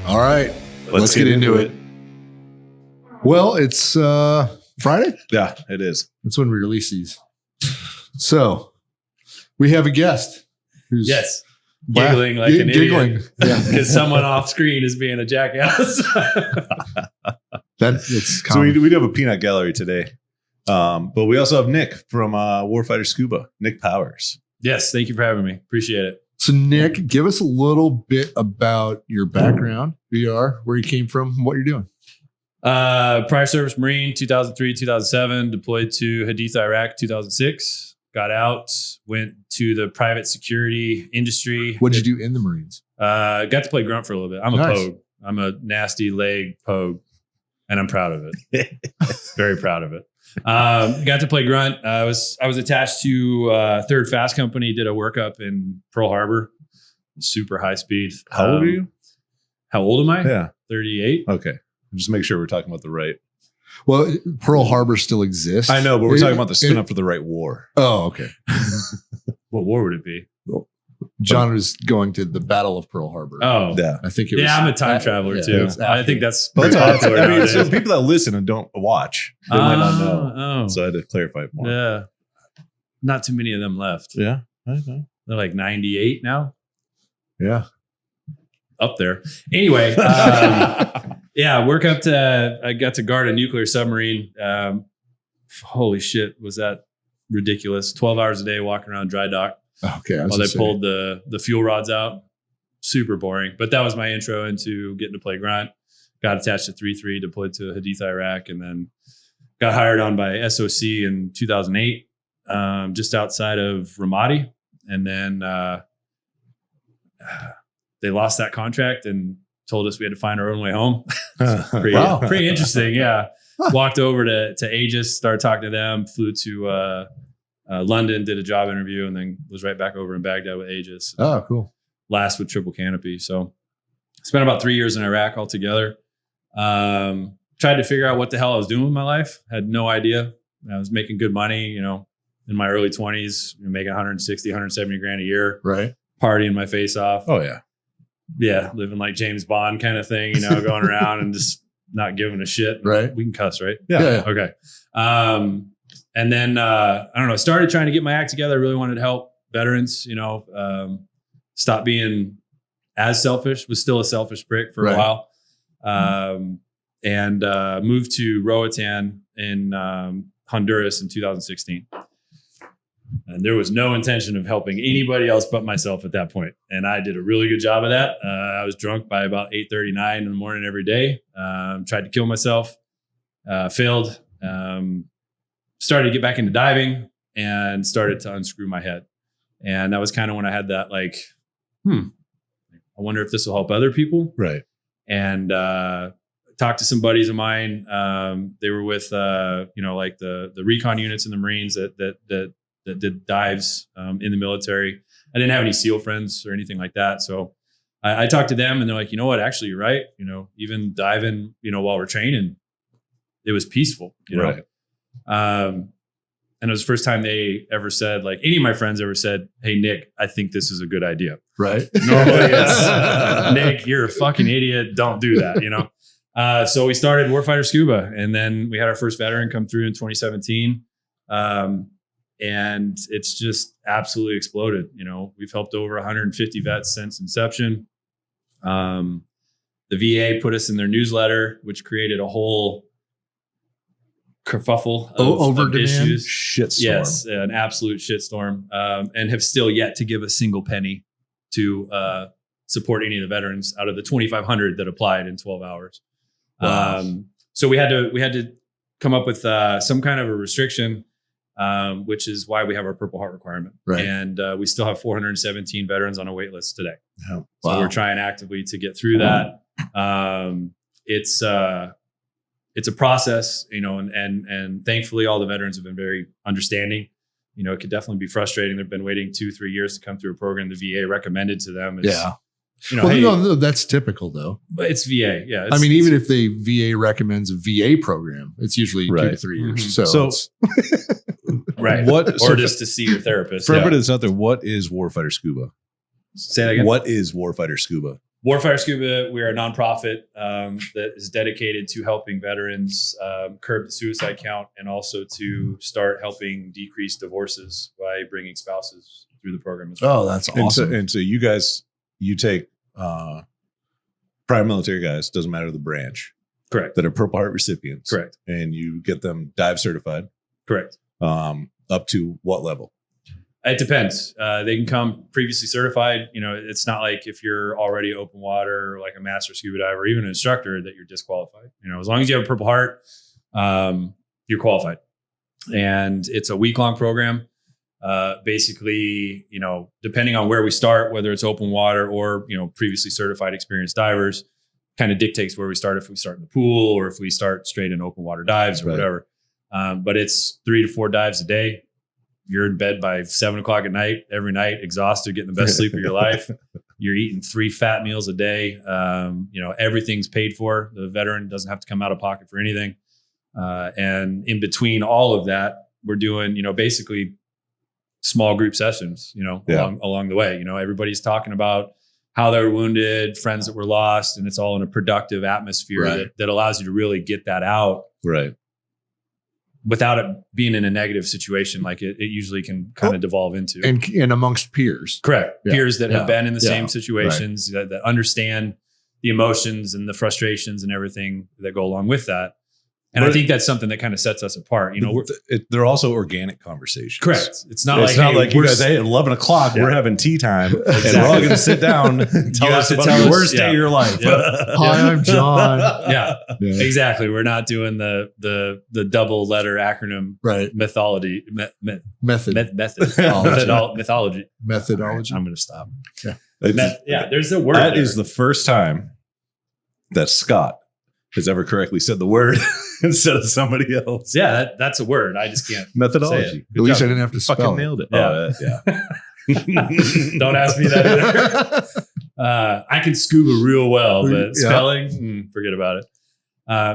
All right. Let's get into it. Well, it's Friday. Yeah, it is. That's when we release these. So we have a guest who's giggling like an idiot. Yeah. Because someone off screen is being a jackass. It's so we do have a peanut gallery today. But we also have Nick from Warfighter Scuba, Nick Powers. Yes, thank you for having me. Appreciate it. So Nick, give us a little bit about your background, who you are, where you came from, what you're doing. Prior service Marine, 2003, 2007, deployed to Haditha, Iraq, 2006. Got out, went to the private security industry. What did you do in the Marines? Got to play grunt for a little bit. I'm a pogue. I'm a nasty leg pogue, and I'm proud of it. Very proud of it. Got to play grunt. I was attached to Third Fast Company. Did a workup in Pearl Harbor, super high speed. How old are you? How old am I? Yeah, 38. Okay, just make sure we're talking about the right. Well, Pearl Harbor still exists. I know, but we're talking about the spin up for the right war. Oh, okay. What war would it be? John was going to the Battle of Pearl Harbor. Oh, yeah. I think it was. Yeah, I'm a time traveler too. I think that's popular. I mean, so people that listen and don't watch, they might not know. Oh. So I had to clarify it more. Yeah. Not too many of them left. Yeah. I know. They're like 98 now. Yeah. Up there. Anyway, I got to guard a nuclear submarine. Holy shit, was that ridiculous? 12 hours a day walking around dry dock. Okay. While they pulled the fuel rods out. Super boring. But that was my intro into getting to play grunt. Got attached to 3-3, deployed to Haditha, Iraq, and then got hired on by SOC in 2008, just outside of Ramadi. And then they lost that contract and told us we had to find our own way home. Pretty interesting. Yeah. Walked over to Aegis, started talking to them, flew to London, did a job interview, and then was right back over in Baghdad with Aegis. Oh, cool. Last with Triple Canopy. So spent about 3 years in Iraq altogether. Tried to figure out what the hell I was doing with my life. Had no idea. I was making good money, in my early 20s, making 160, 170 grand a year. Right. Partying my face off. Oh, yeah. Yeah. Living like James Bond kind of thing, going around and just not giving a shit. Right. We can cuss, right? Yeah. Okay. And then, I don't know, started trying to get my act together. I really wanted to help veterans, stop being as selfish, was still a selfish prick for a while. And moved to Roatan in Honduras in 2016. And there was no intention of helping anybody else but myself at that point. And I did a really good job of that. I was drunk by about 8:39 in the morning every day. Tried to kill myself, failed. Started to get back into diving and started to unscrew my head. And that was kind of when I had that I wonder if this will help other people. Right. And talked to some buddies of mine. They were with, like the recon units in the Marines that did dives in the military. I didn't have any SEAL friends or anything like that. So I talked to them and they're like, you know what, actually, you're right. Even diving, while we're training, it was peaceful, Right. And it was the first time they ever said, like any of my friends ever said, hey, Nick, I think this is a good idea. Right. Normally it's, Nick, you're a fucking idiot. Don't do that, So we started Warfighter Scuba, and then we had our first veteran come through in 2017. And it's just absolutely exploded. We've helped over 150 vets since inception. The VA put us in their newsletter, which created a whole kerfuffle of issues. Shitstorm. Yes, an absolute shitstorm. And have still yet to give a single penny to support any of the veterans out of the 2,500 that applied in 12 hours. Wow. So we had to come up with some kind of a restriction, which is why we have our Purple Heart requirement. Right. And we still have 417 veterans on a wait list today. Oh, so we're trying actively to get through that. It's a process, and thankfully all the veterans have been very understanding. It could definitely be frustrating. They've been waiting 2-3 years to come through a program the VA recommended to them. No, that's typical though. But it's VA. Yeah. Even if the VA recommends a VA program, it's usually 2 to 3 years. Mm-hmm. So right. Just to see your therapist. For everybody that's out there, what is Warfighter Scuba? Say that again. What is Warfighter Scuba? Warfighter Scuba, we're a nonprofit that is dedicated to helping veterans curb the suicide count and also to start helping decrease divorces by bringing spouses through the program as well. Oh, that's awesome. And so you guys, you take private military guys, doesn't matter the branch, Correct. that are Purple Heart recipients. Correct. And you get them dive certified. Correct. Up to what level? It depends. They can come previously certified. You know, it's not like if you're already open water, like a master scuba diver, or even an instructor, that you're disqualified. You know, as long as you have a Purple Heart, you're qualified. And it's a week-long program. Basically, you know, depending on where we start, whether it's open water or, you know, previously certified experienced divers, kind of dictates where we start, if we start in the pool or if we start straight in open water dives or whatever. But it's 3 to 4 dives a day. You're in bed by 7 o'clock at night, every night, exhausted, getting the best sleep of your life. You're eating 3 fat meals a day. You know, everything's paid for. The veteran doesn't have to come out of pocket for anything. And in between all of that, we're doing, you know, basically small group sessions, you know, along the way. You know, everybody's talking about how they were wounded, friends that were lost, and it's all in a productive atmosphere that allows you to really get that out. Right. Without it being in a negative situation, like it usually can kind of devolve into. And amongst peers. Correct. Yeah. Peers that have been in the Yeah. same situations, that understand the emotions and the frustrations and everything that go along with that. And I think that's something that kind of sets us apart. You know, they're also organic conversations. correct. It's not like you we're guys, hey, at 11 o'clock, we're having tea time. And Exactly. we're all going to sit down and tell us about the worst day of your life. Hi, I'm John. Yeah, exactly. We're not doing the double letter acronym mythology. Mythology. Methodology. I'm going to stop. Yeah. There's a word. That is the first time that Scott has ever correctly said the word instead of somebody else. Yeah, that's a word. I just can't. Methodology. Say it. At least I didn't have to spell Fucking it. nailed it. Yeah. Don't ask me that either. I can scuba real well, but spelling, forget about it.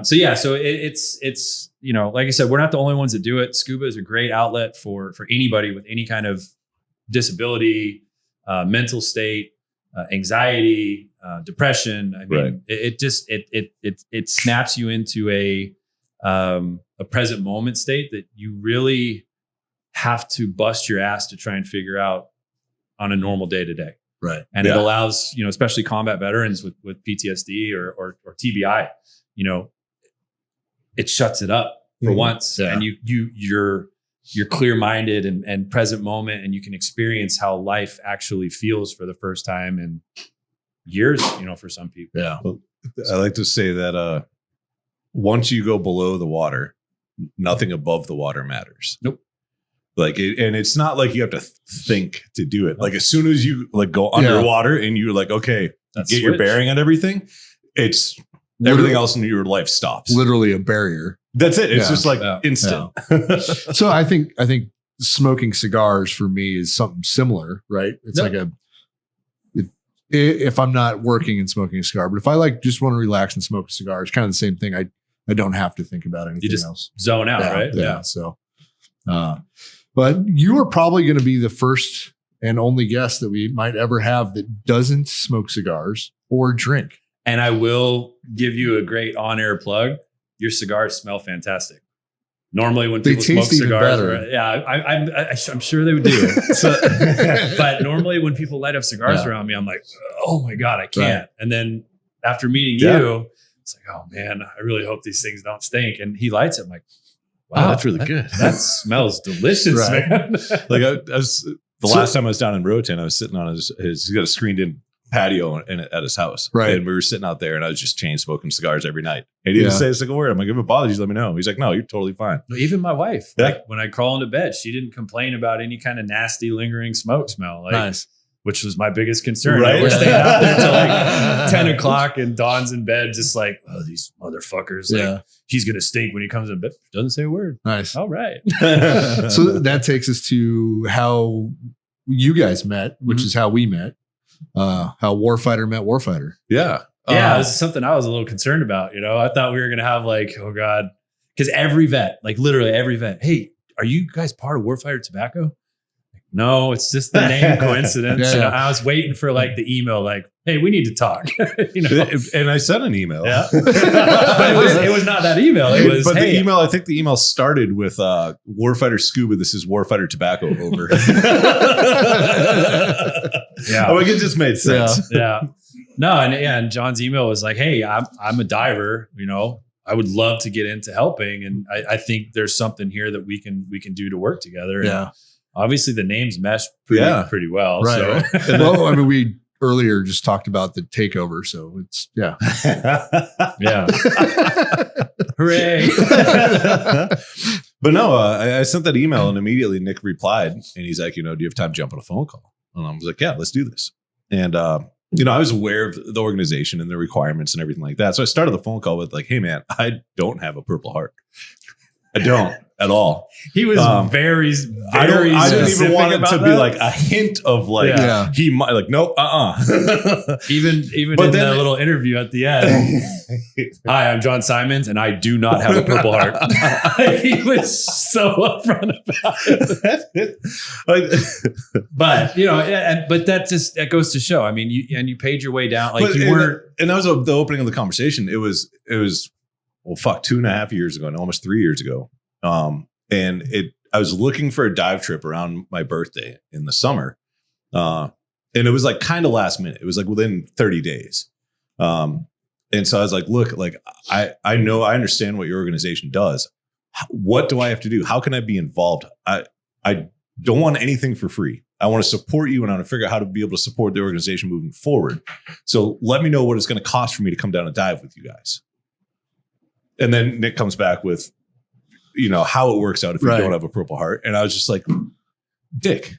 So it's you know, like I said, we're not the only ones that do it. Scuba is a great outlet for anybody with any kind of disability, mental state, anxiety, depression. I mean, it snaps you into a present moment state that you really have to bust your ass to try and figure out on a normal day to day. Right. And it allows, you know, especially combat veterans with PTSD or TBI, you know, it shuts it up for once. Yeah. And you're clear-minded and present moment, and you can experience how life actually feels for the first time in years, you know, for some people. Yeah. Well, I like to say that once you go below the water, nothing above the water matters. Nope. Like, and it's not like you have to think to do it. Like, as soon as you like go underwater and you're like, okay, get your bearing on everything, it's everything else in your life stops. Literally a barrier. That's it. It's just like instant. Yeah. So I think smoking cigars for me is something similar, right? It's like if I'm not working and smoking a cigar, but if I like just want to relax and smoke a cigar, it's kind of the same thing. I don't have to think about anything else. Zone out, right? Yeah. So, but you are probably going to be the first and only guest that we might ever have that doesn't smoke cigars or drink. And I will give you a great on-air plug. Your cigars smell fantastic. Normally, when people smoke cigars, I'm sure they would do. But normally, when people light up cigars around me, I'm like, oh my God, I can't. Right. And then after meeting you, it's like, oh man, I really hope these things don't stink. And he lights it. I'm like, wow, that's really good. That smells delicious, man. Like I was last time I was down in Roatan, I was sitting on he's got a screened-in patio at his house. Right. And we were sitting out there and I was just chain smoking cigars every night. And he didn't say a single word. I'm like, if it bothers you, let me know. He's like, no, you're totally fine. Even my wife, like when I crawl into bed, she didn't complain about any kind of nasty lingering smoke smell. Like, which was my biggest concern. Right. We're staying out there till like 10 o'clock and Dawn's in bed just like, oh, these motherfuckers. Like, he's going to stink when he comes in bed. Doesn't say a word. Nice. All right. So that takes us to how you guys met, which is how we met. How Warfighter met Warfighter. Yeah. This is something I was a little concerned about. You know, I thought we were going to have like, oh God, because every vet, like literally every vet, hey, are you guys part of Warfighter Tobacco? No, it's just the name coincidence. Yeah. You know, I was waiting for like the email, like, "Hey, we need to talk." You know, And I sent an email. yeah. But it was not that email. It was, but "Hey, the email, I think the email started with Warfighter Scuba. This is Warfighter Tobacco over. yeah, Oh, it just made sense. yeah." No, and John's email was like, "Hey, I'm a diver. You know, I would love to get into helping, and I think there's something here that we can do to work together." Yeah. And obviously, the names mesh pretty well. Right. So. Well, I mean, we earlier just talked about the takeover, so it's Yeah. Hooray. But no, I sent that email and immediately Nick replied and he's like, do you have time to jump on a phone call? And I was like, yeah, let's do this. And, I was aware of the organization and the requirements and everything like that. So I started the phone call with like, hey man, I don't have a Purple Heart. I don't at all. He was very I didn't even want it to that. be like a hint of like, he might like, nope, Even But in then- that little interview at the end. Hi, I'm John Simons, and I do not have a Purple Heart. He was so upfront about it. But but that goes to show. I mean, you paid your way down. Like you weren't. And that was the opening of the conversation. It was 2.5 years ago, and almost 3 years ago. And I was looking for a dive trip around my birthday in the summer. And it was like kind of last minute. It was like within 30 days. And so I was like, look, like I understand what your organization does. What do I have to do? How can I be involved? I don't want anything for free. I want to support you and I want to figure out how to be able to support the organization moving forward. So let me know what it's going to cost for me to come down and dive with you guys. And then Nick comes back with, how it works out if you don't have a Purple Heart. And I was just like, Dick.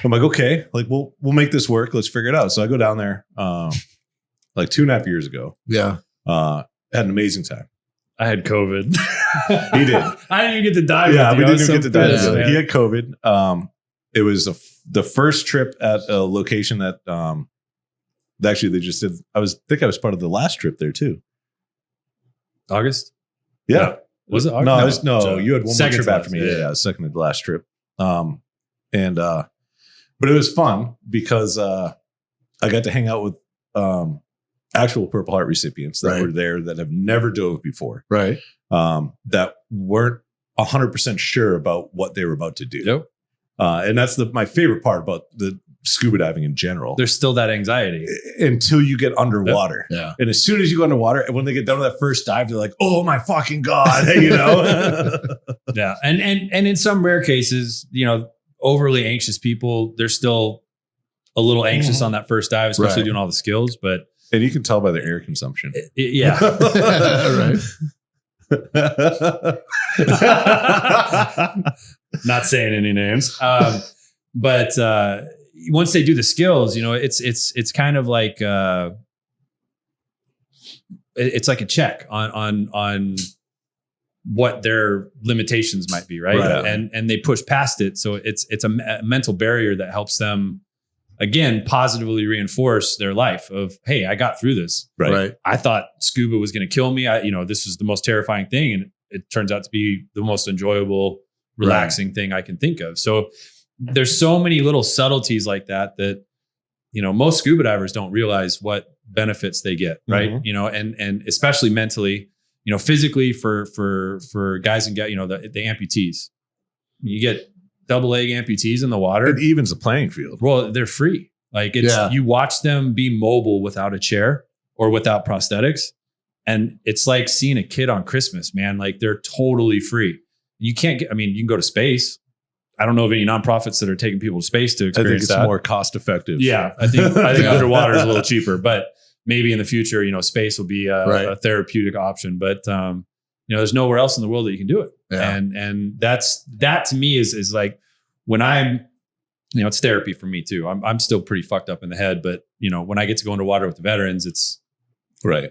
I'm like, okay, like we'll make this work. Let's figure it out. So I go down there like 2.5 years ago. Yeah. Had an amazing time. I had COVID. He did. I didn't even get to dive. Yeah, with we you. didn't even get to dive pissed, together. man. He had COVID. It was the first trip at a location that actually they just did. I was part of the last trip there too. August. Yeah. Was it August? No, you had one more second trip to after last, me. Yeah, second to last trip. But it was fun because I got to hang out with actual Purple Heart recipients that were there that have never dove before. Right. That weren't 100% sure about what they were about to do. Yep. And that's my favorite part about the scuba diving in general. There's still that anxiety Until you get underwater. Yeah. And as soon as you go underwater, and when they get done with that first dive, they're like, oh my fucking God, Yeah. And in some rare cases, overly anxious people, they're still a little anxious on that first dive, especially doing all the skills. But And you can tell by their air consumption. Yeah. Right. Not saying any names. But once they do the skills, it's kind of like it's like a check on what their limitations might be, right? And they push past it. So it's a mental barrier that helps them, again, positively reinforce their life of, hey, I got through this. Right. I thought scuba was going to kill me. This was the most terrifying thing. And it turns out to be the most enjoyable, relaxing thing I can think of. So there's so many little subtleties like that, most scuba divers don't realize what benefits they get. Right. Mm-hmm. And especially mentally, physically for guys and gals, the amputees, you get double leg amputees in the water. It evens the playing field. Well, they're free. Like you watch them be mobile without a chair or without prosthetics. And it's like seeing a kid on Christmas, man. Like they're totally free. You can't you can go to space. I don't know of any nonprofits that are taking people to space to experience I think it's more cost effective. Yeah. I think underwater is a little cheaper, but maybe in the future, space will be a therapeutic option, but there's nowhere else in the world that you can do it. Yeah. And that to me is like when I'm, it's therapy for me too. I'm still pretty fucked up in the head, but when I get to go underwater with the veterans, it's right.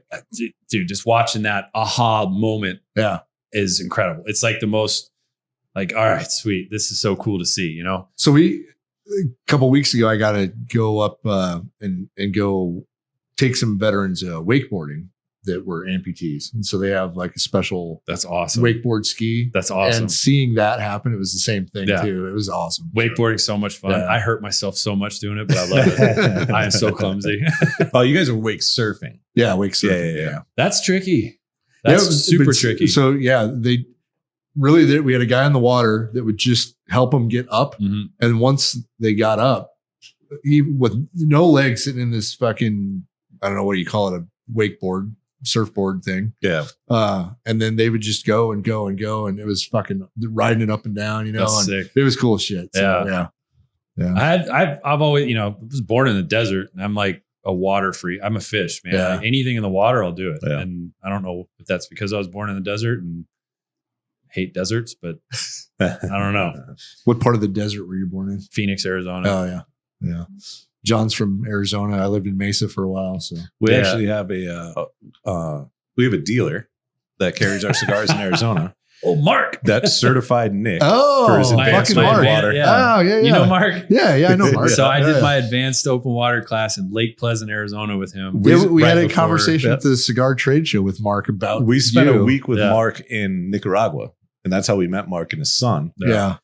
Dude, just watching that aha moment is incredible. It's like the most like, all right, sweet. This is so cool to see, So a couple of weeks ago, I got to go up and go take some veterans wakeboarding that were amputees. And so they have like a special That's awesome. wakeboard ski. That's awesome. And seeing that happen, it was the same thing too. It was awesome. Wakeboarding's so much fun. Yeah. I hurt myself so much doing it, but I love it. I am so clumsy. Oh, you guys are wake surfing. Yeah, wake surfing. Yeah. That's tricky. That's super tricky. So yeah, we had a guy in the water that would just help them get up. Mhm. And once they got up, even with no legs sitting in this fucking, I don't know, what do you call it? A wakeboard, surfboard thing. Yeah. And then they would just go and go and go. And it was fucking riding it up and down, That's and sick. it was cool as shit. So, Yeah. yeah. I've always, I was born in the desert and I'm like a water freak. I'm a fish, man. Yeah. Like anything in the water, I'll do it. Yeah. And I don't know if that's because I was born in the desert and hate deserts, but I don't know. What part of the desert were you born in? Phoenix, Arizona. Oh yeah. Yeah. John's from Arizona. I lived in Mesa for a while. So We Yeah. actually have a dealer that carries our cigars in Arizona. Oh, Mark. That's certified Nick. for his My- fucking my Mark. advan- yeah. Oh yeah. You know Mark? Yeah, I know Mark. So I did Yeah. my advanced open water class in Lake Pleasant, Arizona with him. We right had a before- conversation at the cigar trade show with Mark about We spent you. a week with Yeah. Mark in Nicaragua, and that's how we met Mark and his son. Yeah.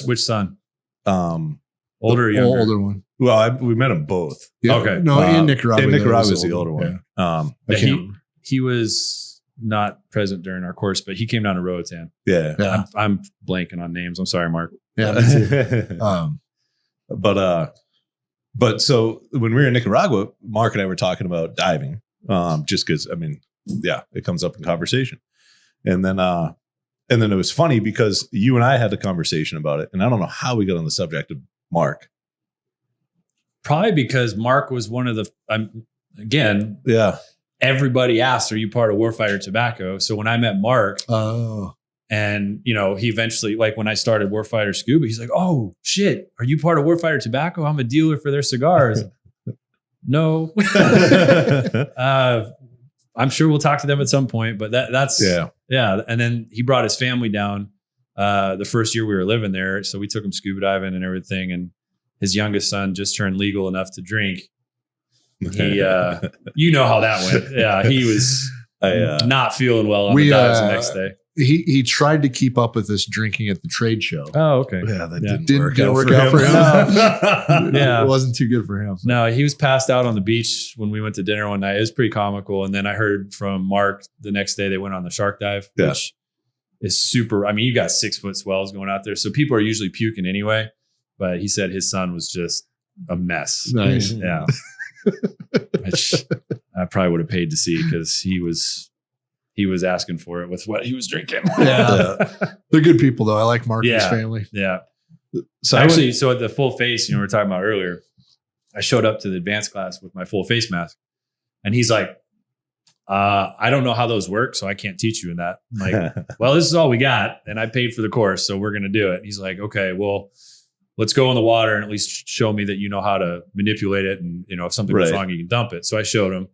Which son? Um, Older or younger? Older one. well, we met them both. Yeah. Okay. No, in Nicaragua. In that Nicaragua was was the older one. I Yeah, can't he was not present during our course, but he came down to Roatan. Yeah. Yeah. I'm blanking on names. I'm sorry, Mark. Yeah. me too. But so when we were in Nicaragua, Mark and I were talking about diving, just because it comes up in conversation, and then it was funny because you and I had a conversation about it, and I don't know how we got on the subject of Mark. Probably because Mark was one of the. Again, Yeah, everybody asked, "Are you part of Warfighter Tobacco?" So when I met Mark, Oh. and he eventually, like when I started Warfighter Scuba, he's like, "Oh shit, are you part of Warfighter Tobacco? I'm a dealer for their cigars." No. I'm sure we'll talk to them at some point, but that's yeah. And then he brought his family down the first year we were living there, so we took him scuba diving and everything. And his youngest son just turned legal enough to drink. He, you know how that went. Yeah, he was not feeling well on the dives the next day. He tried to keep up with us drinking at the trade show. Oh, okay. Yeah, that Yeah. didn't work out for him. Yeah. It wasn't too good for him. No, he was passed out on the beach when we went to dinner one night. It was pretty comical. And then I heard from Mark the next day they went on the shark dive, which is super. I mean, you got 6 foot swells going out there. So people are usually puking anyway. But he said his son was just a mess. Nice. Yeah. Which I probably would have paid to see because he was asking for it with what he was drinking. Yeah. They're good people though. I like Mark and his Yeah. family. Yeah. So So at the full face, we were talking about earlier, I showed up to the advanced class with my full face mask, and he's like, I don't know how those work, so I can't teach you in that. I'm like, well, this is all we got, and I paid for the course, so we're going to do it. He's like, okay, well, let's go in the water and at least show me that you know how to manipulate it, and if something goes wrong, you can dump it. So I showed him,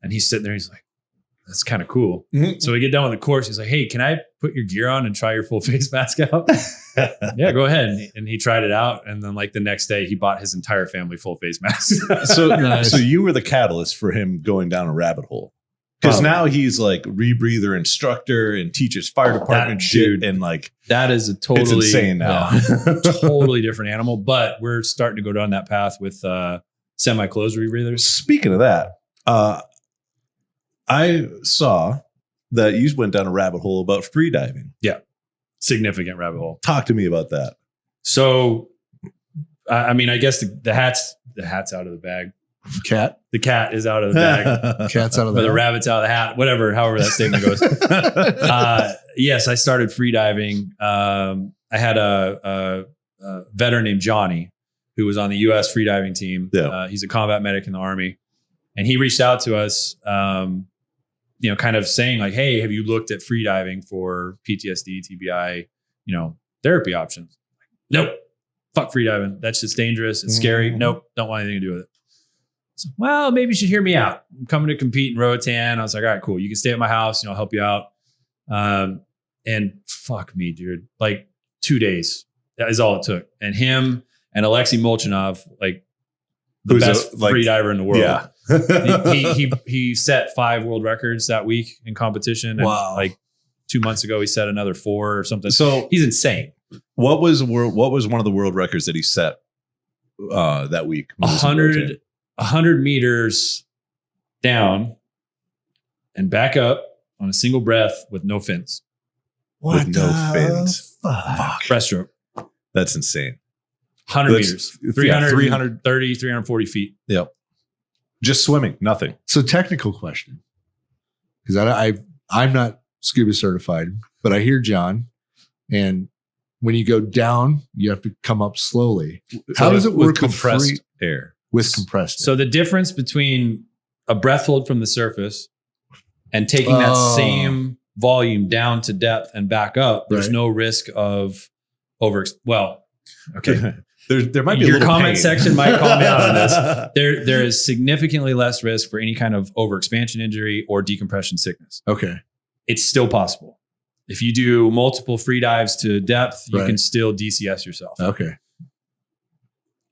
and he's sitting there. He's like, that's kind of cool. Mhm. So we get done with the course. He's like, hey, can I put your gear on and try your full face mask out? Yeah, go ahead. And he tried it out. And then like the next day he bought his entire family full face mask. So, Nice. so you were the catalyst for him going down a rabbit hole. Because now he's like rebreather instructor and teaches fire department shit. dude. And like, That is a totally it's insane now. totally different animal. But we're starting to go down that path with semi-closed rebreathers. Speaking of that, I saw that you went down a rabbit hole about free diving. Significant rabbit hole. Talk to me about that. So, I mean, I guess the hat's out of the bag. Cat. The cat is out of the bag. Cat's out of Or the the rabbit's out of the hat. Whatever, however that statement goes. Yes, I started free diving. I had a veteran named Johnny who was on the U.S. free diving team. Yeah. He's a combat medic in the Army, and he reached out to us, kind of saying like, "Hey, have you looked at free diving for PTSD, TBI, therapy options?" Nope, fuck free diving. That's just dangerous. It's scary. Nope, don't want anything to do with it. So, well, maybe you should hear me out. I'm coming to compete in Roatan. I was like, all right, cool. You can stay at my house. I'll help you out. And fuck me, dude. Like 2 days. That is all it took. And him and Alexei Molchanov, like the Who's best free diver in the world. Yeah. He set 5 world records that week in competition. And Wow. like 2 months ago, he set another 4 or something. So He's insane. what was one of the world records that he set that week? 100 meters down and back up on a single breath with no fins. What With no fins. fuck? Breaststroke. That's insane. 100 That's- meters. yeah, 330, 340 feet. Yep. Just swimming, nothing. So technical question, because I'm not scuba certified, but I hear John, and when you go down, you have to come up slowly. How does it with work with compressed air? with compressed? So the difference between a breath hold from the surface and taking that Oh. same volume down to depth and back up, there's Right. no risk of okay. There might be a Your little comment pain. section might call me out on this. There is significantly less risk for any kind of overexpansion injury or decompression sickness. Okay, It's still possible. If you do multiple free dives to depth, you Right. can still DCS yourself. okay,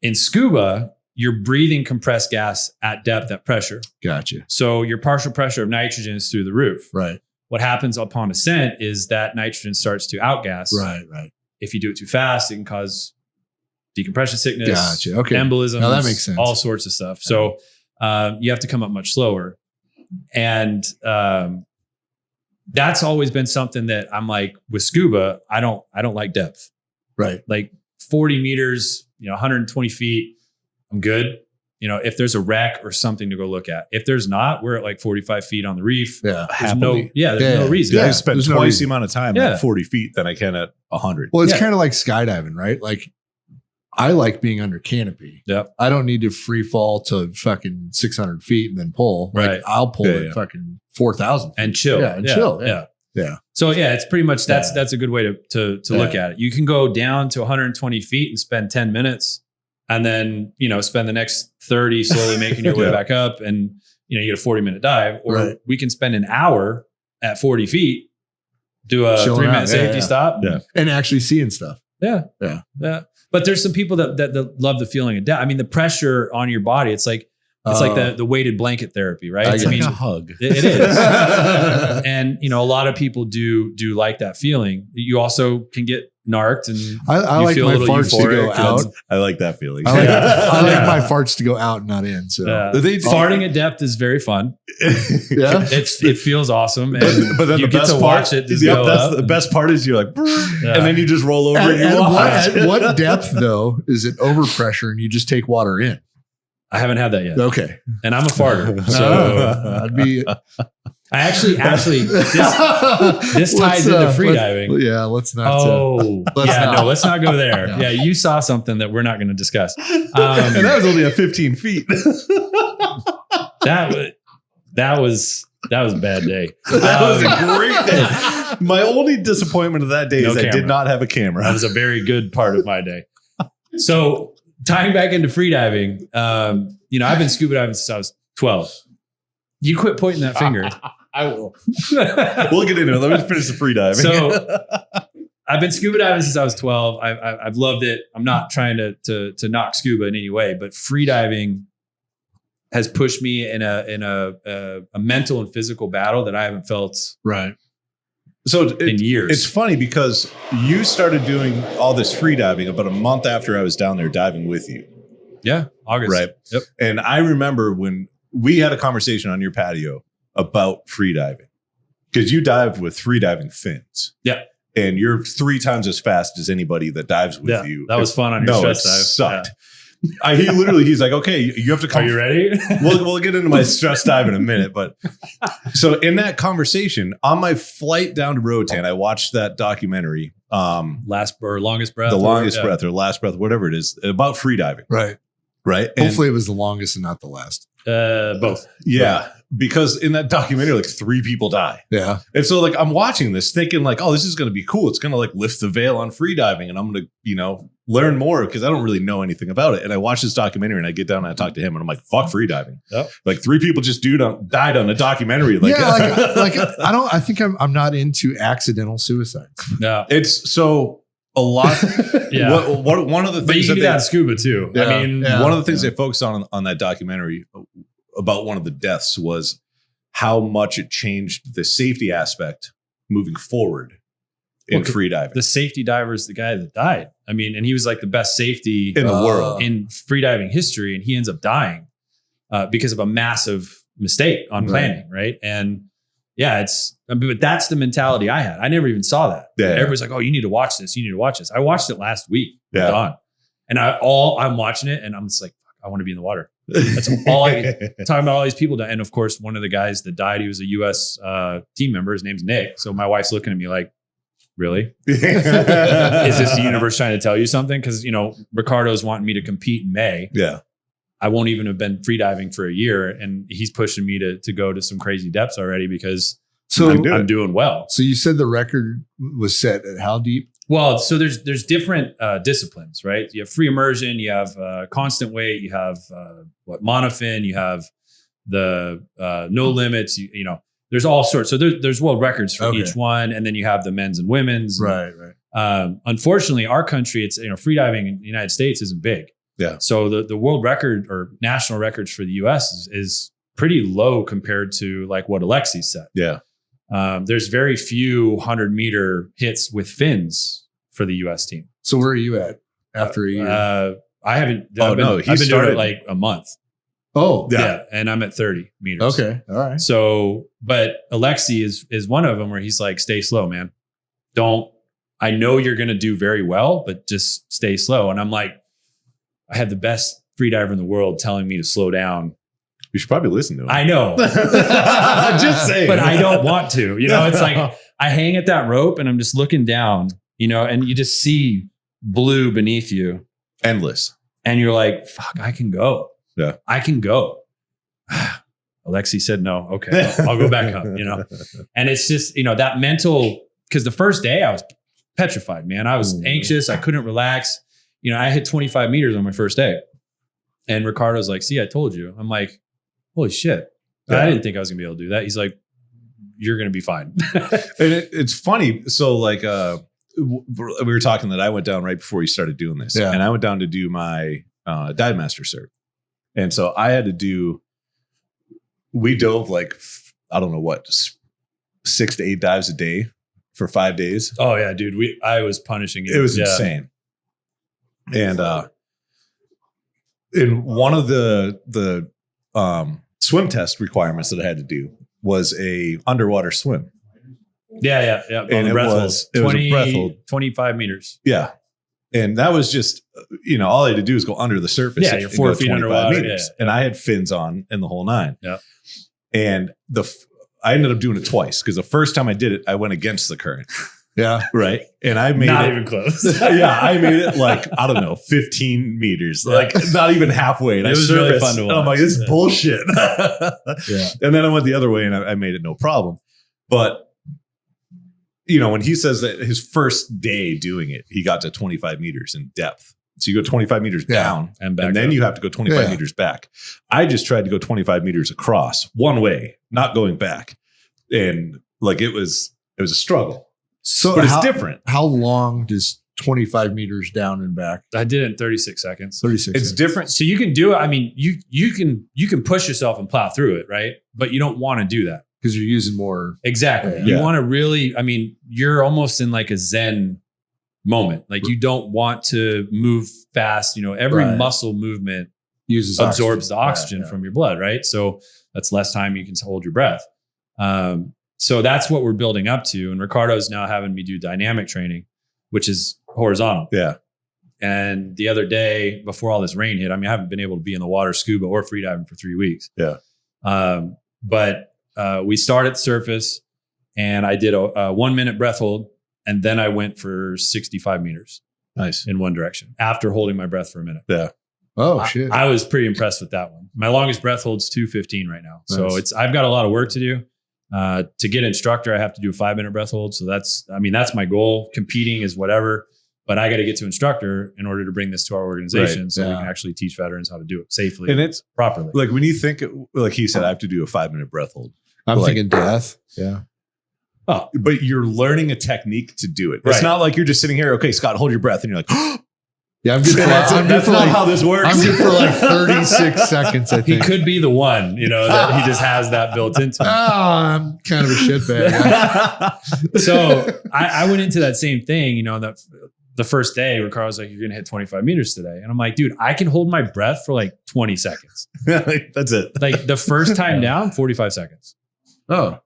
In scuba, you're breathing compressed gas at depth at pressure. gotcha. So your partial pressure of nitrogen is through the roof. Right, What happens upon ascent is that nitrogen starts to outgas. right. If you do it too fast, it can cause decompression sickness, Gotcha. Okay, embolisms, now that makes sense. all sorts of stuff. So you have to come up much slower. And that's always been something that I'm like, with scuba, I don't like depth. Right, Like 40 meters, 120 feet, I'm good. If there's a wreck or something to go look at. If there's not, we're at like 45 feet on the reef. yeah. There's no Yeah. reason. I Yeah. spend There's no twice reason. the amount of time Yeah. at 40 feet than I can at 100. Well, it's Yeah. kind of like skydiving, right? Like, I like being under canopy. Yep. I don't need to free fall to fucking 600 feet and then pull. Like, Right. I'll pull Yeah, at yeah. fucking 4,000 And chill. Yeah, and chill. Yeah. So it's pretty much that's a good way to look at it. You can go down to 120 feet and spend 10 minutes, and then spend the next 30 slowly making your way Yeah. back up, and you get a 40-minute dive. Or Right. we can spend an hour at 40 feet, do a Chilling 3-minute out. safety Yeah. stop. Yeah. And actually seeing stuff. Yeah. Yeah. Yeah. But there's some people that love the feeling of death. I mean, the pressure on your body, it's like the weighted blanket therapy, right? It's I like mean, a hug. it is. And a lot of people do like that feeling. You also can get narked, and I you like feel a my little farts to go euphoric. out. I like that feeling. I like, Yeah. I like Yeah. my farts to go out and not in. So Farting at depth is very fun. yeah. It feels awesome, and but then you the get best to part, watch it just yep, go that's up. the best part is you're like, Yeah. and then you just roll over and you At watch. what depth though is it overpressure and you just take water in? I haven't had that yet, Okay. and I'm a farter. So So I'd be I actually this ties into free diving. Yeah, let's not. Let's not. no, let's not go there. Yeah. Yeah, you saw something that we're not going to discuss. And that was only at 15 feet. That was a bad day. That was a great day. My only disappointment of that day No is I camera. did not have a camera. That was a very good part of my day. So tying back into freediving, I've been scuba diving since I was 12. You quit pointing that finger. I will. We'll get into it. Let me finish the free diving. So I've been scuba diving since I was 12. I've loved it. I'm not trying to knock scuba in any way, but freediving has pushed me in a mental and physical battle that I haven't felt Right. So in years. It's funny because you started doing all this free diving about a month after I was down there diving with you. Yeah, August. Right. Yep. And I remember when we had a conversation on your patio about free diving because you dived with free diving fins. Yeah. And you're 3 times as fast as anybody that dives with you. That was fun on your No, it stress dive. sucked. He's like, okay, you have to come. Are you ready? We'll get into my stress dive in a minute, but so in that conversation on my flight down to Roatan, I watched that documentary, Longest breath. the longest breath or last breath, whatever it is, about free diving, Right. right? And Hopefully it was the longest and not the last. Both. yeah, because in that documentary, like 3 people die, Yeah. and so like I'm watching this, thinking like, oh, this is going to be cool. It's going to like lift the veil on free diving, and I'm going to learn more because I don't really know anything about it. And I watch this documentary, and I get down and I talk to him, and I'm like, fuck free diving. Yep. Like 3 people just died on a documentary. Like, yeah. Like I think I'm not into accidental suicides. No. it's so a lot. Yeah. One of the But you things can do that that in scuba too. Yeah. I mean, Yeah. one of the things they focused on that documentary about one of the deaths was how much it changed the safety aspect moving forward in free diving. The safety diver is the guy that died. I mean, and he was like the best safety in the world in free diving history, and he ends up dying because of a massive mistake on planning, right? And yeah, but that's the mentality I had. I never even saw that. Yeah. Everybody's like, "Oh, you need to watch this. You need to watch this." I watched it last week. Yeah. Dawn, and I'm watching it, and I'm just like, I want to be in the water. That's all I talking about. All these people die. And of course, one of the guys that died, he was a U.S. Team member. His name's Nick. So my wife's looking at me like, really? Is this the universe trying to tell you something? Because, Ricardo's wanting me to compete in May. Yeah. I won't even have been free diving for a year. And he's pushing me to go to some crazy depths already because I'm doing well. So you said the record was set at how deep? Well, so there's different disciplines, right? You have free immersion, you have constant weight, you have monofin, you have the no limits, there's all sorts. So there's world records for each one. And then you have the men's and women's. Right. Unfortunately, our country, it's, free diving in the United States isn't big. Yeah. So the world record or national records for the US is pretty low compared to like what Alexi set. Yeah. There's very few 100-meter hits with fins for the US team. So where are you at after a year? I haven't. I've been doing it like a month. Oh, yeah. And I'm at 30 meters. Okay. All right. So, but Alexi is one of them where he's like, stay slow, man. I know you're going to do very well, but just stay slow. And I'm like, I had the best free diver in the world telling me to slow down. You should probably listen to him. I know. Just saying. But I don't want to. It's like I hang at that rope and I'm just looking down, and you just see blue beneath you. Endless. And you're like, fuck, I can go. Yeah. I can go. Alexi said no. Okay, I'll go back up, And it's just, that mental, because the first day I was petrified, man. I was anxious. I couldn't relax. I hit 25 meters on my first day. And Ricardo's like, see, I told you. I'm like, holy shit. Yeah. I didn't think I was going to be able to do that. He's like, you're going to be fine. And it's funny. So like, we were talking that I went down right before you started doing this. Yeah. And I went down to do my dive master cert. And so I had to we dove like, I don't know what, 6 to 8 dives a day for 5 days. Oh yeah, dude. I was punishing you. It was insane. And in one of the swim test requirements that I had to do was a underwater swim. Yeah. And it was a breath hold. 25 meters. Yeah. And that was just, all I had to do is go under the surface. Yeah, you're 4 feet underwater. Meters. Yeah. And I had fins on in the whole 9. Yeah. And I ended up doing it twice because the first time I did it, I went against the current. Yeah. Right. And I made not it even close. Yeah. I made it like, I don't know, 15 meters, like not even halfway. And it was really fun to watch. And I'm like, this is bullshit. Yeah. And then I went the other way and I made it no problem. But, when he says that his first day doing it, he got to 25 meters in depth. So you go 25 meters down and then you have to go 25 meters back. I just tried to go 25 meters across one way, not going back. And like, it was a struggle. So but it's different. How long does 25 meters down and back? I did it in 36 seconds. 36 It's different. So you can do it. I mean, you can push yourself and plow through it, right? But you don't want to do that. Because you're using more. Exactly. Yeah. You want to really, you're almost in like a Zen moment. Like you don't want to move fast. Every muscle movement absorbs the oxygen from your blood, right? So that's less time you can hold your breath. So that's what we're building up to. And Ricardo's now having me do dynamic training, which is horizontal. Yeah. And the other day before all this rain hit, I haven't been able to be in the water scuba or freediving for 3 weeks. Yeah. But we started at the surface and I did a 1 minute breath hold. And then I went for 65 meters. Nice. In one direction after holding my breath for a minute. Yeah. Oh, shit. I was pretty impressed with that one. My longest breath hold's 2:15 right now. Nice. So I've got a lot of work to do. To get instructor, I have to do a 5-minute breath hold. So that's my goal. Competing is whatever, but I got to get to instructor in order to bring this to our organization. So we can actually teach veterans how to do it safely and it's properly. Like when you think, like he said, I have to do a 5-minute breath hold. I'm thinking death. Yeah. Oh, but you're learning a technique to do it. It's not like you're just sitting here. Okay, Scott, hold your breath. And you're like, Yeah, I'm good for That's not how this works. I'm good for like 36 seconds, I He think. could be the one, that he just has that built into him. I'm kind of a shitbag. So I went into that same thing, that the first day where Carl was like, you're going to hit 25 meters today. And I'm like, dude, I can hold my breath for like 20 seconds. That's it. Like the first time down, 45 seconds. Oh,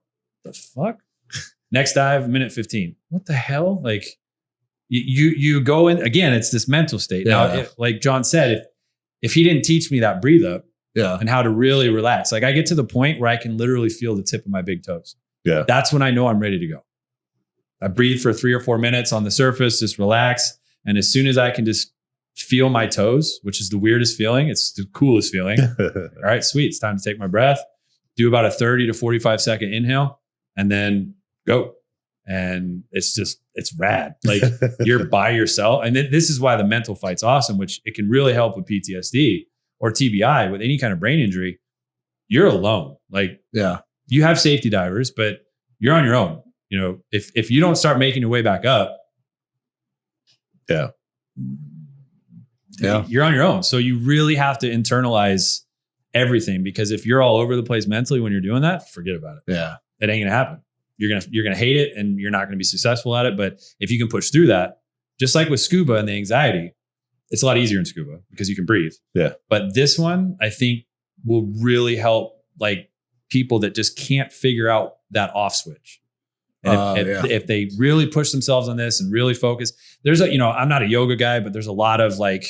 The fuck? Next dive, minute 15. What the hell? Like you go in again, it's this mental state. Yeah. Now, like John said, if he didn't teach me that breathe up yeah. and how to really relax, like I get to the point where I can literally feel the tip of my big toes. Yeah. That's when I know I'm ready to go. I breathe for 3 or 4 minutes on the surface, just relax. And as soon as I can just feel my toes, which is the weirdest feeling, it's the coolest feeling. All right, sweet. It's time to take my breath, do about a 30 to 45 second inhale, and then go. And it's rad. Like you're by yourself. And this is why the mental fight's awesome, which it can really help with PTSD or TBI, with any kind of brain injury. You're alone. Like you have safety divers, but you're on your own. If you don't start making your way back up, you're on your own. So you really have to internalize everything, because if you're all over the place mentally when you're doing that, forget about it. Yeah. It ain't gonna happen. You're gonna hate it and you're not gonna be successful at it. But if you can push through that, just like with scuba and the anxiety, it's a lot easier in scuba because you can breathe. Yeah. But this one, I think, will really help like people that just can't figure out that off switch. And if they really push themselves on this and really focus, there's I'm not a yoga guy, but there's a lot of like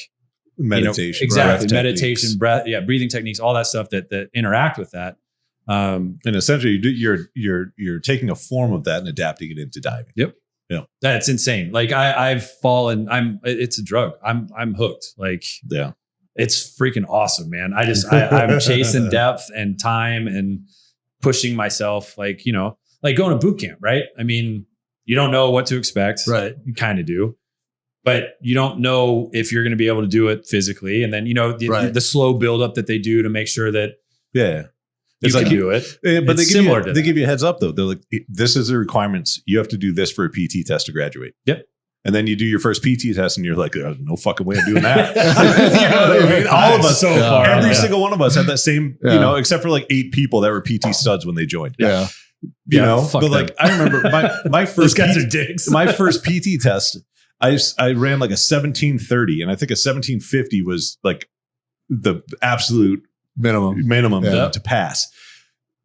meditation, exactly, meditation, breath, breathing techniques, all that stuff that interact with that. And essentially, you're taking a form of that and adapting it into diving. Yep. Yeah, that's insane. Like I've fallen. It's a drug. I'm hooked. Like it's freaking awesome, man. I'm chasing depth and time and pushing myself. Like like going to boot camp, right? I mean, you don't know what to expect, right? You kind of do, but you don't know if you're going to be able to do it physically. And then the slow buildup that they do to make sure that it's you can do it. But they give you a heads up though. They're like, this is the requirements. You have to do this for a PT test to graduate. Yep. And then you do your first PT test and you're like, no fucking way I'm doing that. You know what I mean? All of us, so far, every single one of us had that same, except for like 8 people that were PT studs when they joined. Yeah. But them. Like, I remember my first, those guys are dicks. My first PT test, I ran like a 1730, and I think a 1750 was like the absolute minimum to pass.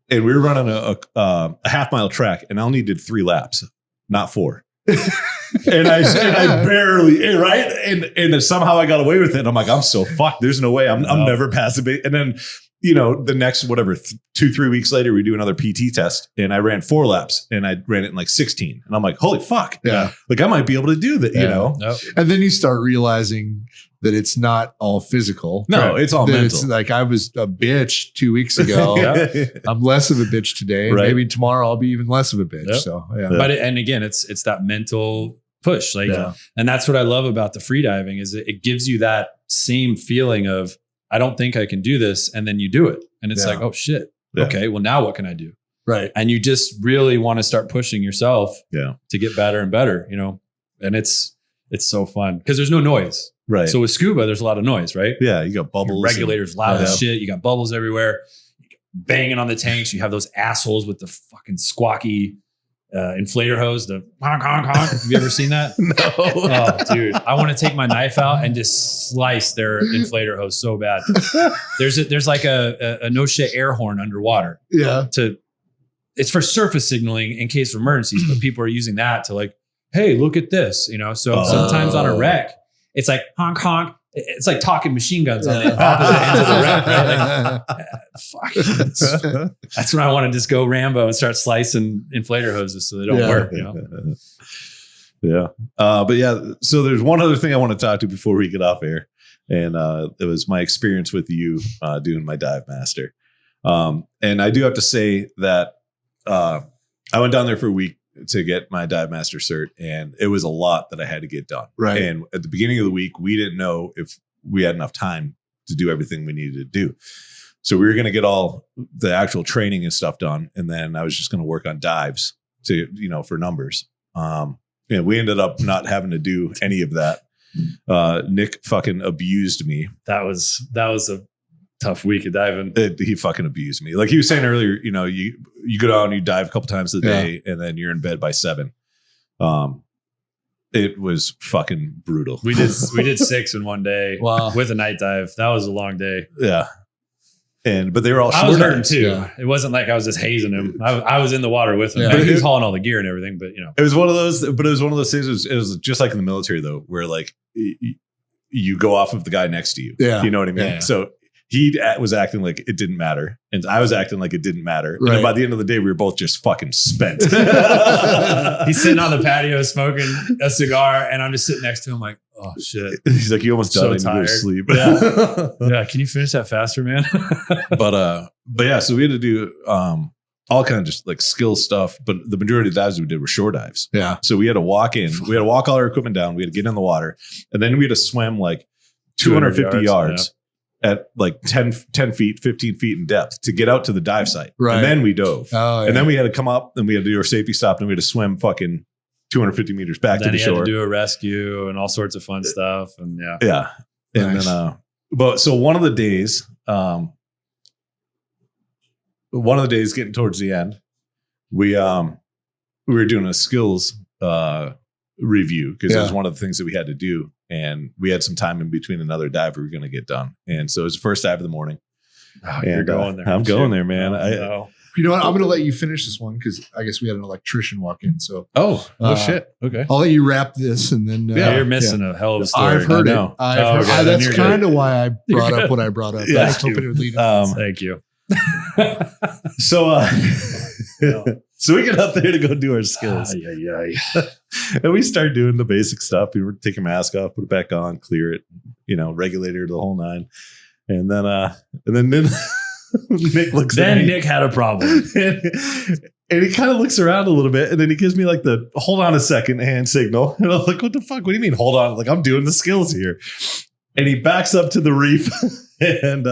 And we were running a half-mile track, and I only did 3 laps, not 4. and I barely, right? And somehow I got away with it. And I'm like, I'm so fucked. There's no way I'm never passing it. And then, the next, 2-3 weeks later, we do another PT test, and I ran 4 laps, and I ran it in like 16. And I'm like, holy fuck. Yeah. Like I might be able to do that, Nope. And then you start realizing that it's not all physical. No, right? it's all mental. It's like I was a bitch 2 weeks ago. I'm less of a bitch today. Right. Maybe tomorrow I'll be even less of a bitch. Yep. So But and again, it's that mental push. Like, and that's what I love about the freediving is it gives you that same feeling of, I don't think I can do this. And then you do it. And it's like, oh shit. Yeah. Okay. Well, now what can I do? Right. And you just really want to start pushing yourself to get better and better, and it's so fun because there's no noise. Right. So with scuba, there's a lot of noise, right? Yeah. You got bubbles. Your regulators loud as shit. You got bubbles everywhere. Banging on the tanks. You have those assholes with the fucking squawky inflator hose, the honk, honk, honk. Have you ever seen that? No. Oh, dude. I want to take my knife out and just slice their inflator hose so bad. There's like a no shit air horn underwater. Yeah. It's for surface signaling in case of emergencies, but people are using that to like, hey, look at this, So sometimes on a wreck, it's like honk, honk. It's like talking machine guns on the opposite ends of the wreck. Right? Fuck. That's when I want to just go Rambo and start slicing inflator hoses so they don't work. Yeah. But so there's one other thing I want to talk to before we get off air. And it was my experience with you doing my dive master. And I do have to say that I went down there for a week to get my dive master cert, and it was a lot that I had to get done. Right. And at the beginning of the week, we didn't know if we had enough time to do everything we needed to do. So we were going to get all the actual training and stuff done. And then I was just going to work on dives to, for numbers. We ended up not having to do any of that. Nick fucking abused me. That was a tough week of diving. He fucking abused me. Like he was saying earlier, you know, you go down and you dive a couple times a day and then you're in bed by 7. It was fucking brutal. We did 6 in one day with a night dive. That was a long day. Yeah. But they were all short. I was hurting too. Yeah. It wasn't like I was just hazing him. I was in the water with him. Yeah. I mean, he was hauling all the gear and everything, but you know. It was one of those things. It was just like in the military though, where like you go off of the guy next to you. Yeah. You know what I mean? Yeah. So he was acting like it didn't matter. And I was acting like it didn't matter. Right. And then by the end of the day, we were both just fucking spent. He's sitting on the patio smoking a cigar, and I'm just sitting next to him like, oh shit. He's like, you almost So died and you go to tired. sleep. Yeah, can you finish that faster, man? But yeah, so we had to do all kind of just like skill stuff. But the majority of the dives we did were shore dives. Yeah. So we had to walk in. We had to walk all our equipment down. We had to get in the water. And then we had to swim like 250 yards. At like 10 feet, 15 feet in depth to get out to the dive site. Right. And then we dove. Oh, yeah. And then we had to come up and we had to do our safety stop and we had to swim fucking 250 meters back Then to the he had shore. to do a rescue and all sorts of fun stuff. And yeah. Yeah. And Nice. then, but so one of the days getting towards the end, we were doing a skills review because it was one of the things that we had to do. And we had some time in between another dive we were going to get done. And so it was the first dive of the morning. Oh, you're going there. I'm going there, man. No. You know what? I'm going to let you finish this one because I guess we had an electrician walk in. So Shit. Okay. I'll let you wrap this and then. You're missing a hell of a story. I've heard I it. know. I've heard, okay, then that's you're kind good. of why I brought up what I brought up. Yeah. I was hoping it would lead into Thank you. So we get up there to go do our skills. And we start doing the basic stuff. We were taking mask off, put it back on, clear it, regulator, the whole 9. And then Nick looks at me. Then Nick had a problem. And he kind of looks around a little bit and then he gives me like the hold on a second hand signal. And I'm like, what the fuck? What do you mean hold on? Like I'm doing the skills here. And he backs up to the reef and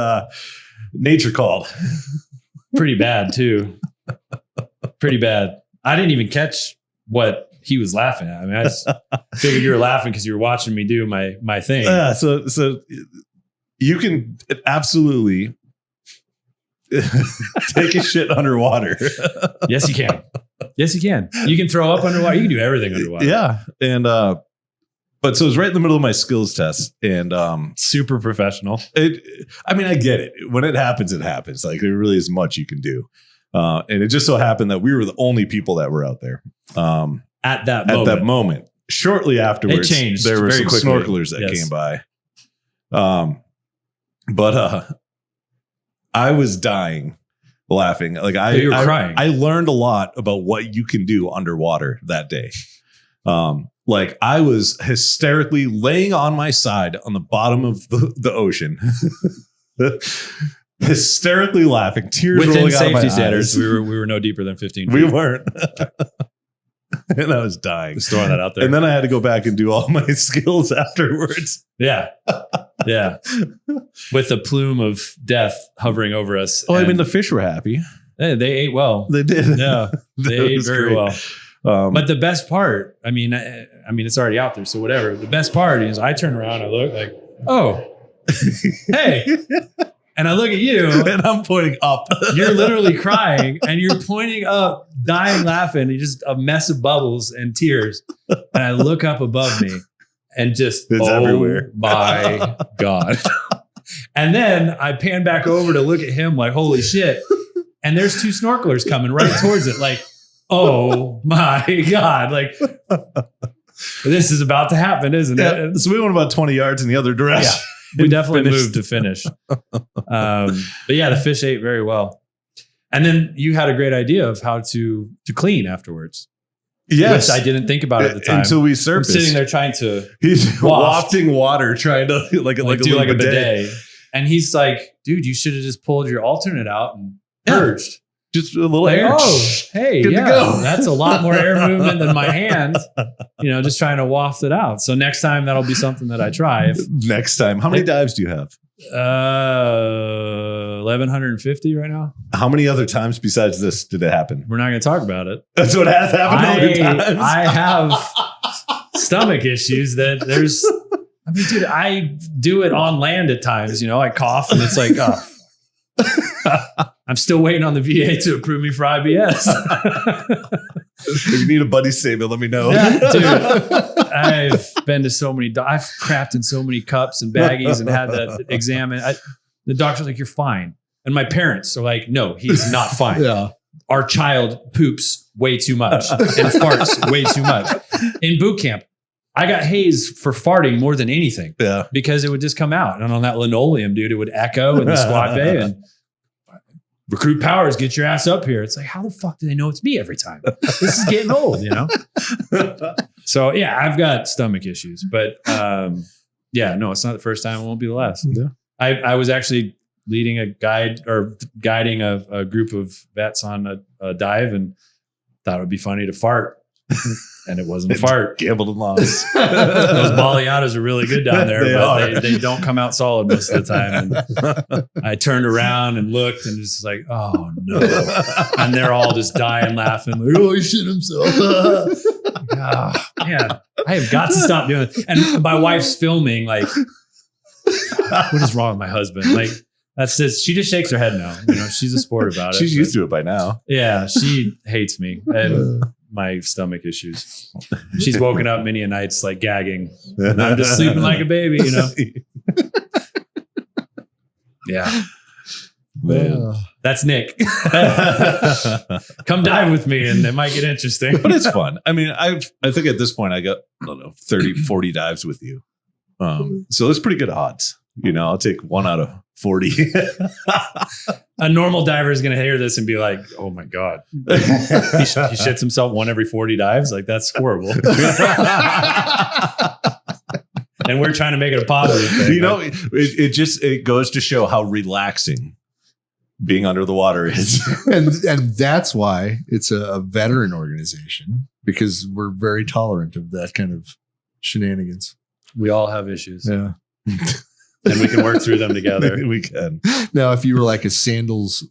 nature called. Pretty bad too. Pretty bad. I didn't even catch what he was laughing at. I mean, I just figured you were laughing because you were watching me do my thing. So you can absolutely take a shit underwater. Yes, you can. Yes, you can. You can throw up underwater. You can do everything underwater. Yeah. And but so it was right in the middle of my skills test. And Super professional. I get it. When it happens, it happens. Like there really is much you can do. And it just so happened that we were the only people that were out there. At that moment. Shortly afterwards, It changed there were very some quickly. snorkelers that Yes. came by. But I was dying laughing. Like You were crying. I learned a lot about what you can do underwater that day. Like I was hysterically laying on my side on the bottom of the ocean, hysterically laughing, tears Within rolling out of my safety eyes. standards, we were no deeper than 15 feet. We weren't. And I was dying. Just throwing that out there. And then I had to go back and do all my skills afterwards. Yeah. With a plume of death hovering over us. Oh, And the fish were happy. they ate well. They did. Yeah. They That ate was very great. well. But the best part, I mean, it's already out there, so whatever. The best part is I turn around, I look like, oh, hey. And I look at you. And I'm pointing up. You're literally crying and you're pointing up, dying laughing. You're just a mess of bubbles and tears. And I look up above me and just, It's everywhere. My God. And then I pan back over to look at him like, holy shit. And there's 2 snorkelers coming right towards it. Like, oh my God. Like, this is about to happen, isn't it? So we went about 20 yards in the other direction. Yeah. We definitely Finished. moved to finish. But yeah, the fish ate very well. And then you had a great idea of how to clean afterwards. Yes. Which I didn't think about at the time. Until we I'm surfaced. sitting there trying to He's waft. wafting water, trying to do like a bidet. And he's like, dude, you should have just pulled your alternate out and purged. Just a little Like, air. hey, Good to yeah, go. that's a lot more air movement than my hand, just trying to waft it out. So next time that'll be something that I try. Next time. How many dives do you have? 1,150 right now. How many other times besides this did it happen? We're not going to talk about it. That's what has happened other times. I have stomach issues that mean, dude, I do it on land at times. I cough and it's like, I'm still waiting on the VA to approve me for IBS. If you need a buddy statement, let me know. Yeah, dude, I've been to so many. I've crapped in so many cups and baggies and had that examined. The doctor's like, "You're fine," and my parents are like, "No, he's not fine. Yeah. Our child poops way too much and farts way too much." In boot camp, I got hazed for farting more than anything. Yeah, because it would just come out, and on that linoleum, dude, it would echo in the squad bay and. Recruit Powers, get your ass up here. It's like, how the fuck do they know it's me every time? This is getting old, So yeah, I've got stomach issues, but no, it's not the first time. It won't be the last. Yeah. I was actually leading a guiding a group of vets on a dive, and thought it would be funny to fart. And it wasn't a fart. Gambled and lost. Those baleadas are really good down there, but they don't come out solid most of the time. And I turned around and looked and just like, oh no. And they're all just dying laughing. Like, oh, he shit himself. Man, I have got to stop doing it. And my wife's filming like, what is wrong with my husband? Like, that's just, she just shakes her head no. She's a sport about it. She's used to it by now. Yeah, she hates me and my stomach issues. She's woken up many a nights like gagging, and I'm just sleeping like a baby, Yeah, man, that's Nick. Come dive with me, and it might get interesting. But it's fun. I mean, I think at this point I got 30, 40 dives with you, so it's pretty good odds. I'll take 1 out of 40. A normal diver is going to hear this and be like, oh my God. He shits himself 1 every 40 dives. Like, that's horrible. And we're trying to make it a positive thing. It goes to show how relaxing being under the water is. and that's why it's a veteran organization, because we're very tolerant of that kind of shenanigans. We all have issues. Yeah. And we can work through them together. We can. Now, if you were like a sandals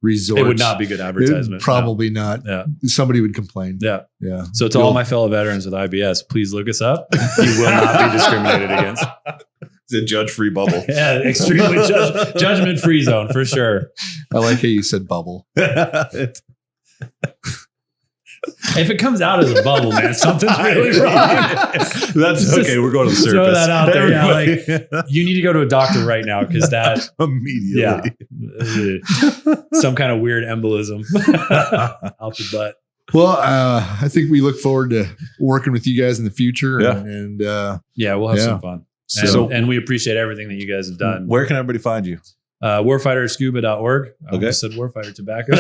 resort, it would not be good advertisement. Probably not. Yeah. Somebody would complain. Yeah. Yeah. So to all my fellow veterans with IBS, please look us up. You will not be discriminated against. It's a judge-free bubble. Yeah, extremely judgment-free zone for sure. I like how you said bubble. If it comes out as a bubble, man, something's really wrong. That's okay. We're going to the surface. Throw that out there. Yeah, like you need to go to a doctor right now because that immediately. Yeah, some kind of weird embolism out the butt. Well, I think we look forward to working with you guys in the future. Yeah. And we'll have some fun. And we appreciate everything that you guys have done. Where can everybody find you? Warfighter Scuba.org. I almost said Warfighter Tobacco.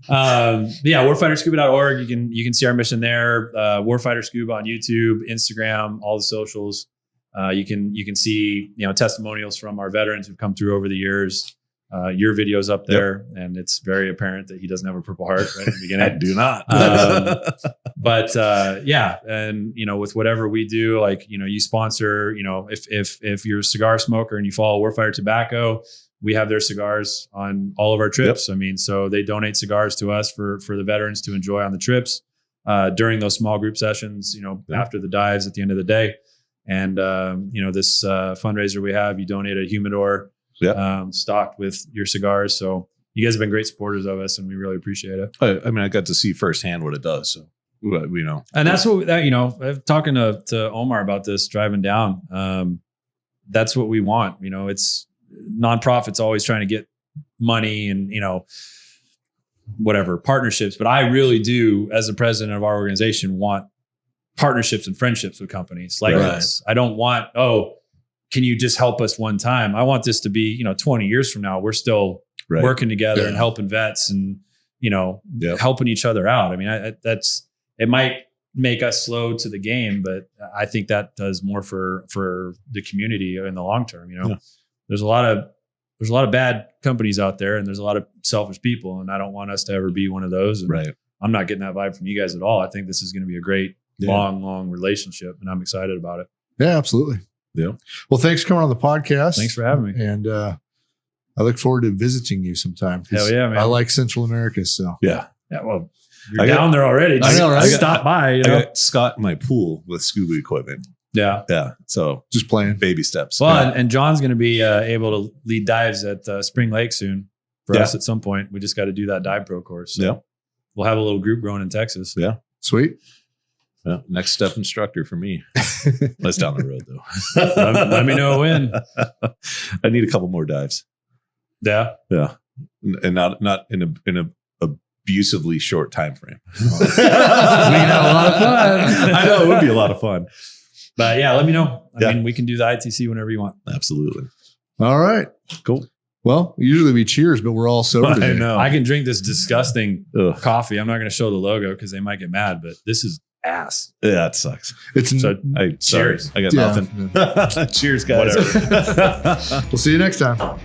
Warfighter Scuba.org. You can see our mission there. Warfighter Scuba on YouTube, Instagram, all the socials. You can see testimonials from our veterans who've come through over the years. Your video's up there, and it's very apparent that he doesn't have a Purple Heart right at the beginning. I do not. And with whatever we do, like you sponsor. If you're a cigar smoker and you follow Warfighter Tobacco, we have their cigars on all of our trips. I mean, so they donate cigars to us for the veterans to enjoy on the trips during those small group sessions. After the dives at the end of the day, and this fundraiser we have, you donate a humidor. Stocked with your cigars. So you guys have been great supporters of us, and we really appreciate it. I mean, I got to see firsthand what it does. So and that's what I'm talking to Omar about this driving down. That's what we want. It's nonprofits always trying to get money and whatever partnerships, but I really do, as the president of our organization, want partnerships and friendships with companies like this. I don't want can you just help us one time? I want this to be, 20 years from now, we're still working together and helping vets and, helping each other out. I mean, it might make us slow to the game, but I think that does more for the community in the long term. There's a lot of bad companies out there, and there's a lot of selfish people, and I don't want us to ever be one of those. And I'm not getting that vibe from you guys at all. I think this is going to be a great, long relationship, and I'm excited about it. Yeah, absolutely. Yeah. Well, thanks for coming on the podcast. Thanks for having me. And I look forward to visiting you sometime. Hell yeah, man. I like Central America. So yeah. Well, you're down there already. I know, right? Stop by. I got Scott in my pool with scuba equipment. Yeah. Yeah. So Just playing. baby steps. Well, Yeah. and John's going to be able to lead dives at Spring Lake soon for us at some point. We just got to do that dive pro course. So Yeah. we'll have a little group growing in Texas. Yeah. Sweet. Yeah. Next step instructor for me. That's down the road though. Let me know when. I need a couple more dives. Yeah. Yeah. And not in a abusively short time frame. We can have a lot of fun. I know it would be a lot of fun. But yeah, let me know. I Yeah. mean, we can do the ITC whenever you want. Absolutely. All right. Cool. Well, usually we cheers, but we're all sober today. I know. I can drink this disgusting Ugh. coffee. I'm not going to show the logo because they might get mad, but this is ass. Yeah, it sucks. It's So Sorry. cheers. I got Yeah. nothing. Cheers, guys. Whatever. We'll see you next time.